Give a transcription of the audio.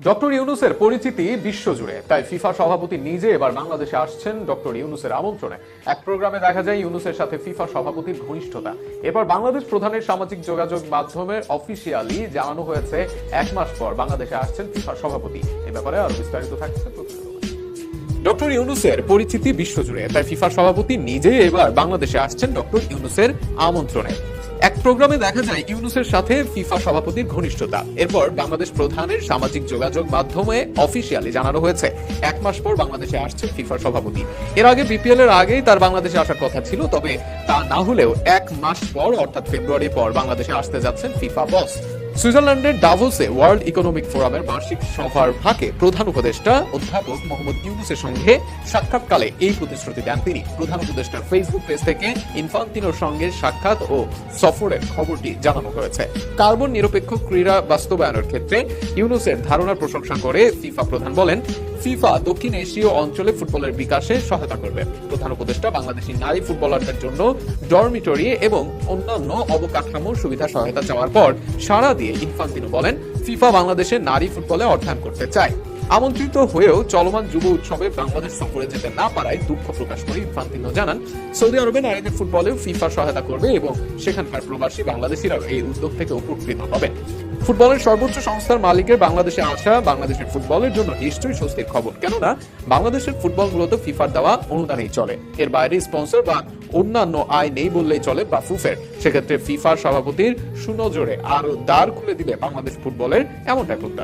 Doctor ইউনূসের পরিচিতি বিশ্বজুড়ে, তাই ফিফা সভাপতি নিজে এবার বাংলাদেশে আসছেন ডক্টর ইউনূসের আমন্ত্রণে। এক প্রোগ্রামে দেখা যায় ইউনূসের সাথে ফিফা সভাপতির ঘনিষ্ঠতা। এবার বাংলাদেশ প্রধানের সামাজিক যোগাযোগ মাধ্যমে অফিসিয়ালি জানানো হয়েছে 1 মাস পর বাংলাদেশে আসছেন ফিফা সভাপতি। এ ব্যাপারে আরো বিস্তারিত থাকছে প্রতিবেদনে। ডক্টর ইউনূসের পরিচিতি বিশ্বজুড়ে, তাই ফিফা সভাপতি নিজে এবার বাংলাদেশে আসছেন ডক্টর ইউনূসের আমন্ত্রণে। এক প্রোগ্রামে দেখা যায় ইউনূসের সাথে ফিফা সভাপতির ঘনিষ্ঠতা। এরপর বাংলাদেশ প্রধানের সামাজিক যোগাযোগ মাধ্যমে অফিসিয়ালি জানানো হয়েছে 1 মাস পর বাংলাদেশে আসছে ফিফা সভাপতি। এর আগে বিপিএল এর আগেই তার বাংলাদেশে আসার কথা ছিল, তবে তা না হলেও 1 মাস পর অর্থাৎ ফেব্রুয়ারি পর বাংলাদেশে আসতে যাচ্ছেন ফিফা বস। সুইজারল্যান্ডের ডাভোসে ওয়ার্ল্ড ইকোনমিক ফোরামের বার্ষিক সভার ফাঁকে প্রধান উপদেষ্টা অধ্যাপক মোহাম্মদ ইউনূসের সঙ্গে সাক্ষাৎকালে এই প্রতিশ্রুতি দেন তিনি। প্রধান উপদেষ্টার ফেসবুক পেজ থেকে ইনফান্তিনোর সঙ্গে সাক্ষাৎ ও সফরের খবরটি জানানো হয়েছে। কার্বন নিরপেক্ষ ক্রীড়া বাস্তবায়নের ক্ষেত্রে ইউনূসের ধারণার প্রশংসা করে ফিফা প্রধান বলেন, ফিফা দক্ষিণ এশীয় অঞ্চলে ফুটবলের বিকাশে সহায়তা করবে। প্রধান উপদেষ্টা বাংলাদেশি নারী ফুটবলারদের জন্য ডরমিটরি এবং অন্যান্য অবকাঠামো সুবিধা সহায়তা চাওয়ার পর সাড়া দিয়ে ইনফান্তিনো বলেন, ফিফা বাংলাদেশের নারী ফুটবলে অর্থায়ন করতে চায়। আমন্ত্রিত হয়েও চলমান যুব উৎসবে বাংলাদেশ সফরে যেতে না পারায় দুঃখ প্রকাশ করে ইনফান্তিনো জানান, সৌদি আরবে নারীদের ফুটবলেও ফিফা সহায়তা করবে এবং সেখানকার প্রবাসী বাংলাদেশিরাও এই উদ্যোগ থেকে উপকৃত হবে। ফুটবলের সর্বোচ্চ সংস্থার মালিকের বাংলাদেশে আসা বাংলাদেশের ফুটবলের জন্য নিশ্চয়ই স্বস্তির খবর, কেননা বাংলাদেশের ফুটবল মূলত ফিফার দেওয়া অনুদানেই চলে। এর বাইরে স্পন্সর বা অন্যান্য আয় নেই বললেই চলে বা ফুফের। সেক্ষেত্রে ফিফার সভাপতির সুনজরে আরো দ্বার খুলে দিবে বাংলাদেশ ফুটবলের, এমনটাই প্রত্যাশা।